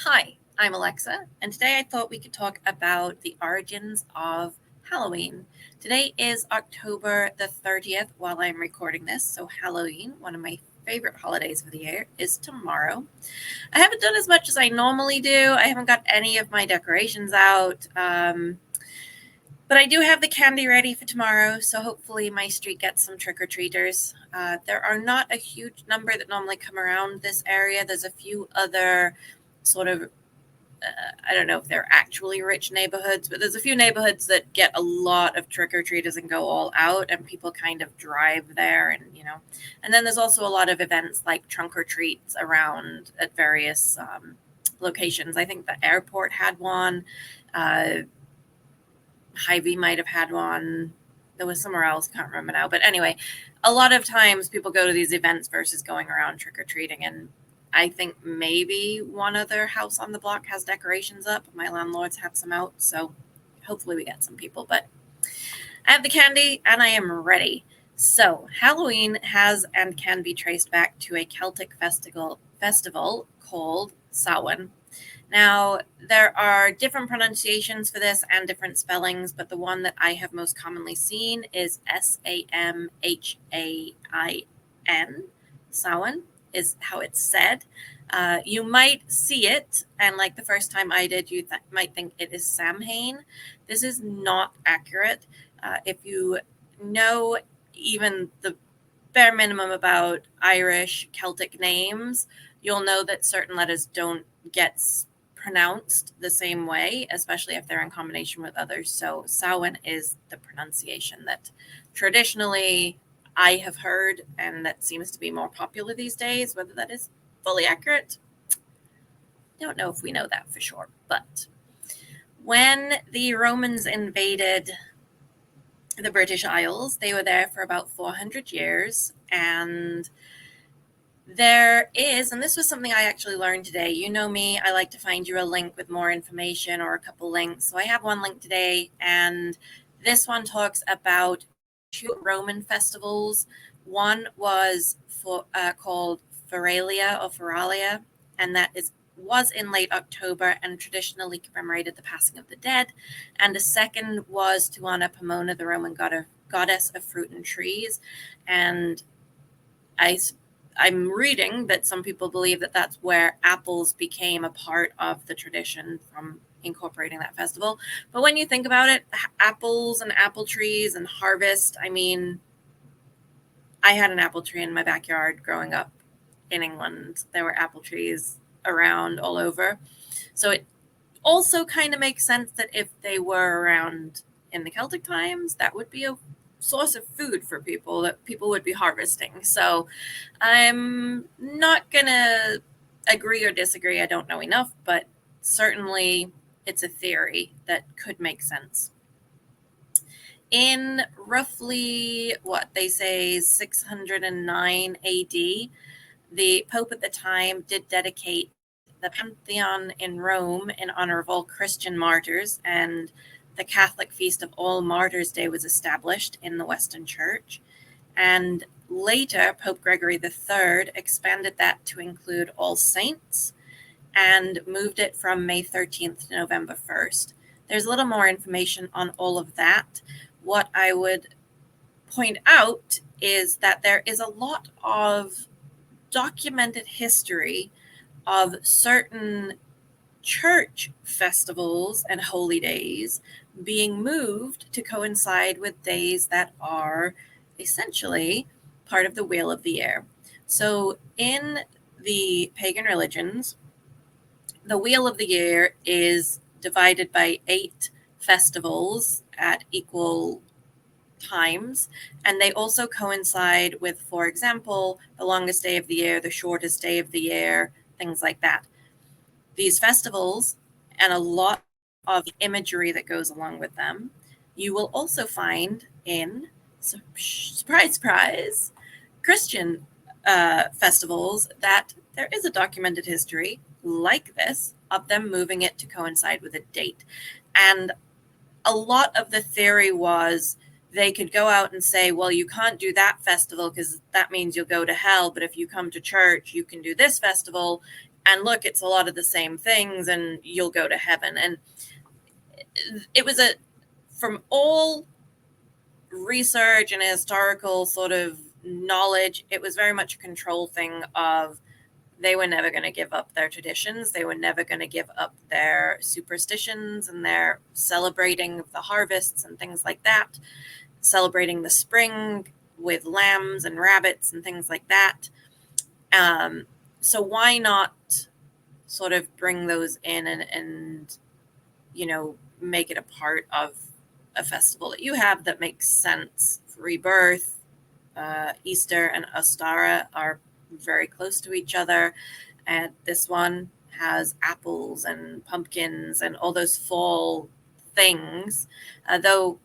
Hi, I'm Alexa, and today I thought we could talk about the origins of Halloween. Today is October the 30th while I'm recording this, so Halloween, one of my favorite holidays of the year, is tomorrow. I haven't done as much as I normally do. I haven't got any of my decorations out, but I do have the candy ready for tomorrow, so hopefully my street gets some trick-or-treaters. There are not a huge number that normally come around this area. There's a few other sort of I don't know if they're actually rich neighborhoods, but there's a few neighborhoods that get a lot of trick-or-treaters and go all out, and people kind of drive there, and then there's also a lot of events like trunk or treats around at various locations. I think the airport had one. Hy-Vee might have had one. There was somewhere else, can't remember now. But anyway, a lot of times people go to these events versus going around trick-or-treating, and I think maybe one other house on the block has decorations up. My landlords have some out, so hopefully we get some people. But I have the candy and I am ready. So Halloween has and can be traced back to a Celtic festival called Samhain. Now, there are different pronunciations for this and different spellings, but the one that I have most commonly seen is Samhain. Samhain is how it's said. You might see it, and like the first time I did, you might think it is Samhain. This is not accurate. If you know even the bare minimum about Irish Celtic names, you'll know that certain letters don't get pronounced the same way, especially if they're in combination with others. So Sow-en is the pronunciation that traditionally I have heard, and that seems to be more popular these days. Whether that is fully accurate, don't know if we know that for sure. But when the Romans invaded the British Isles, they were there for about 400 years, and there is, and this was something I actually learned today. You know me, I like to find you a link with more information or a couple links. So I have one link today, and this one talks about two Roman festivals. One was called Feralia, and that was in late October and traditionally commemorated the passing of the dead. And the second was to honor Pomona, the Roman goddess of fruit and trees. And I'm reading that some people believe that that's where apples became a part of the tradition from incorporating that festival. But when you think about it, apples and apple trees and harvest, I mean, I had an apple tree in my backyard growing up in England. There were apple trees around all over. So it also kind of makes sense that if they were around in the Celtic times, that would be a source of food for people that people would be harvesting. So I'm not gonna agree or disagree. I don't know enough, but certainly it's a theory that could make sense. In roughly what they say 609 AD, the Pope at the time did dedicate the Pantheon in Rome in honor of all Christian martyrs, and the Catholic Feast of All Martyrs Day was established in the Western Church. And later, Pope Gregory III expanded that to include All Saints and moved it from May 13th to November 1st. There's a little more information on all of that. What I would point out is that there is a lot of documented history of certain church festivals and holy days being moved to coincide with days that are essentially part of the wheel of the year. So in the pagan religions, the wheel of the year is divided by 8 festivals at equal times, and they also coincide with, for example, the longest day of the year, the shortest day of the year, things like that. These festivals and a lot of imagery that goes along with them, you will also find in, surprise, Christian festivals, that there is a documented history like this of them moving it to coincide with a date. And a lot of the theory was they could go out and say, well, you can't do that festival because that means you'll go to hell. But if you come to church, you can do this festival. and look, it's a lot of the same things, and you'll go to heaven. And it was from all research and historical sort of knowledge, it was very much a control thing of they were never going to give up their traditions. They were never going to give up their superstitions and their celebrating of the harvests and things like that, celebrating the spring with lambs and rabbits and things like that. So why not sort of bring those in and make it a part of a festival that you have that makes sense? Rebirth, Easter and Ostara are very close to each other, and this one has apples and pumpkins and all those fall things. Though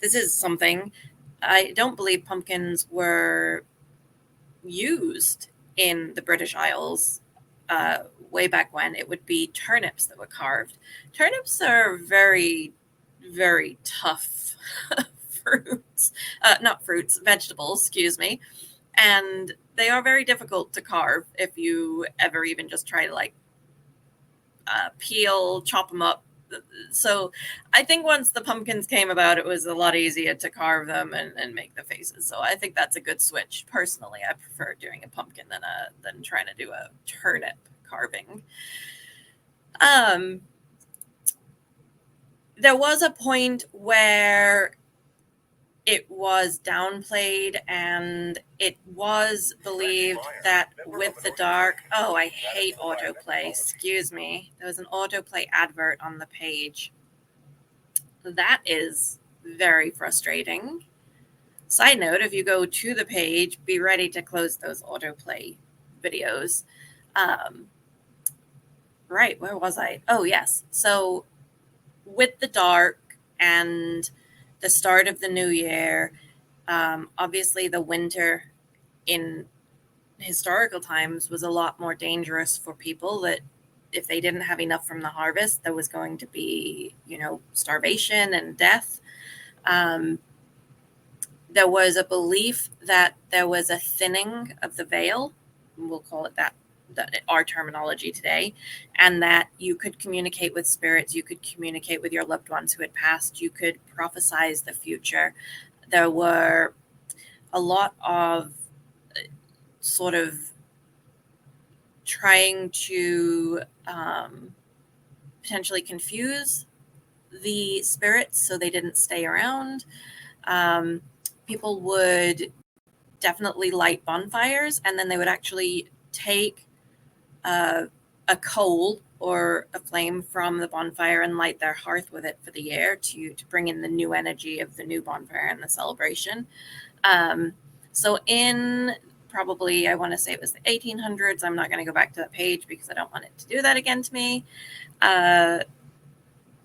this is something, I don't believe pumpkins were used in the British Isles way back when. It would be turnips that were carved. Turnips are very, very tough vegetables, excuse me. And they are very difficult to carve if you ever even just try to chop them up. So I think once the pumpkins came about, it was a lot easier to carve them and make the faces. So I think that's a good switch. Personally, I prefer doing a pumpkin than trying to do a turnip carving. There was a point where it was downplayed, and it was believed that with the dark... Oh, I hate autoplay. Excuse me. There was an autoplay advert on the page. That is very frustrating. Side note, if you go to the page, be ready to close those autoplay videos. Right, where was I? Oh, yes. So with the dark and the start of the new year, obviously the winter in historical times was a lot more dangerous for people, that if they didn't have enough from the harvest, there was going to be, starvation and death. There was a belief that there was a thinning of the veil, we'll call it that our terminology today, and that you could communicate with spirits, you could communicate with your loved ones who had passed, you could prophesize the future. There were a lot of sort of trying to potentially confuse the spirits so they didn't stay around. People would definitely light bonfires, and then they would actually take a coal or a flame from the bonfire and light their hearth with it for the year to bring in the new energy of the new bonfire and the celebration. So in probably, I want to say it was the 1800s, I'm not going to go back to that page because I don't want it to do that again to me.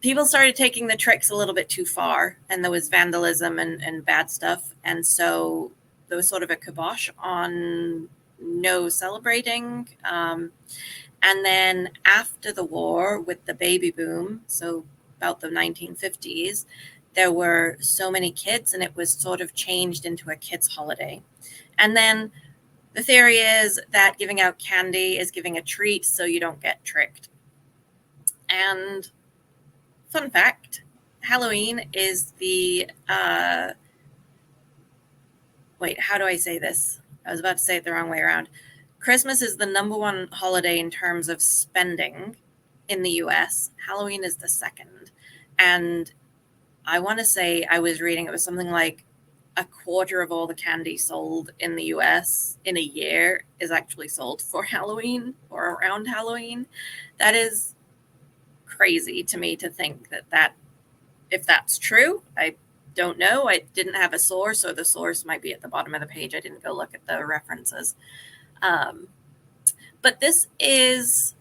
People started taking the tricks a little bit too far, and there was vandalism and bad stuff. And so there was sort of a kibosh on no celebrating. And then after the war, with the baby boom, so about the 1950s, there were so many kids, and it was sort of changed into a kids' holiday. And then the theory is that giving out candy is giving a treat so you don't get tricked. And fun fact, Halloween is the... wait, how do I say this? I was about to say it the wrong way around. Christmas is the number one holiday in terms of spending in the US. Halloween is the second. And I want to say, I was reading, it was something like a quarter of all the candy sold in the US in a year is actually sold for Halloween or around Halloween. That is crazy to me to think that if that's true, I don't know. I didn't have a source, or the source might be at the bottom of the page. I didn't go look at the references. But this is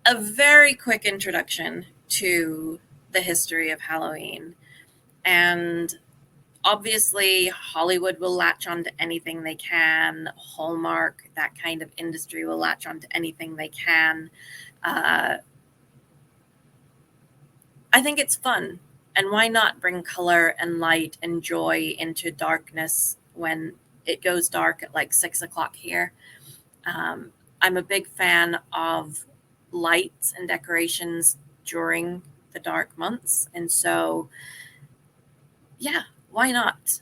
a very quick introduction to the history of Halloween. And obviously, Hollywood will latch onto anything they can. Hallmark, that kind of industry, will latch onto anything they can. I think it's fun. And why not bring color and light and joy into darkness when it goes dark at like 6 o'clock here? I'm a big fan of lights and decorations during the dark months. And so, yeah, why not?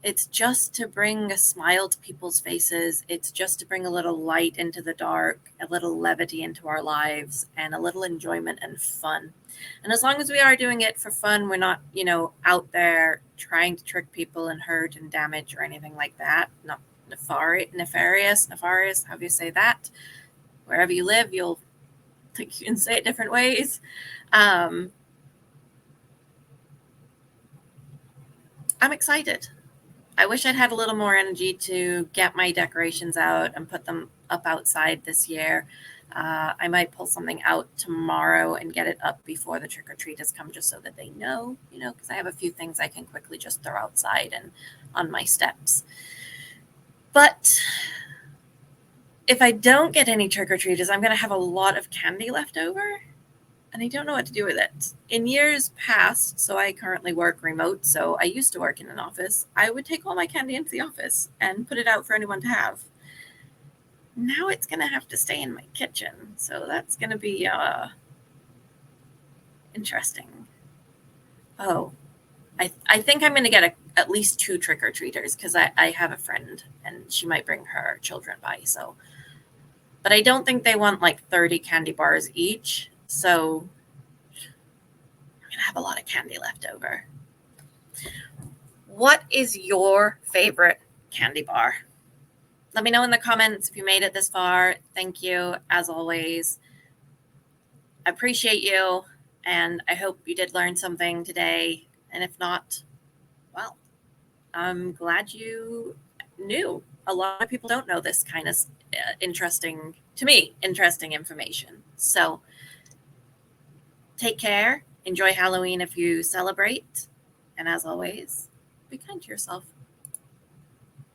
It's just to bring a smile to people's faces. It's just to bring a little light into the dark, a little levity into our lives, and a little enjoyment and fun. And as long as we are doing it for fun, we're not, out there trying to trick people and hurt and damage or anything like that. Not nefarious, how do you say that? Wherever you live, you can say it different ways. I'm excited. I wish I'd had a little more energy to get my decorations out and put them up outside this year. I might pull something out tomorrow and get it up before the trick-or-treaters come, just so that they know, because I have a few things I can quickly just throw outside and on my steps. But if I don't get any trick-or-treaters, I'm going to have a lot of candy left over, and I don't know what to do with it. In years past, so I currently work remote, so I used to work in an office, I would take all my candy into the office and put it out for anyone to have. Now it's going to have to stay in my kitchen, so that's going to be interesting. Oh, I think I'm going to get at least 2 trick-or-treaters, because I have a friend, and she might bring her children by, so. But I don't think they want like 30 candy bars each, so I'm going to have a lot of candy left over. What is your favorite candy bar? Let me know in the comments if you made it this far. Thank you, as always. I appreciate you, and I hope you did learn something today. And if not, well, I'm glad you knew. A lot of people don't know this kind of interesting information. So take care. Enjoy Halloween if you celebrate. And as always, be kind to yourself.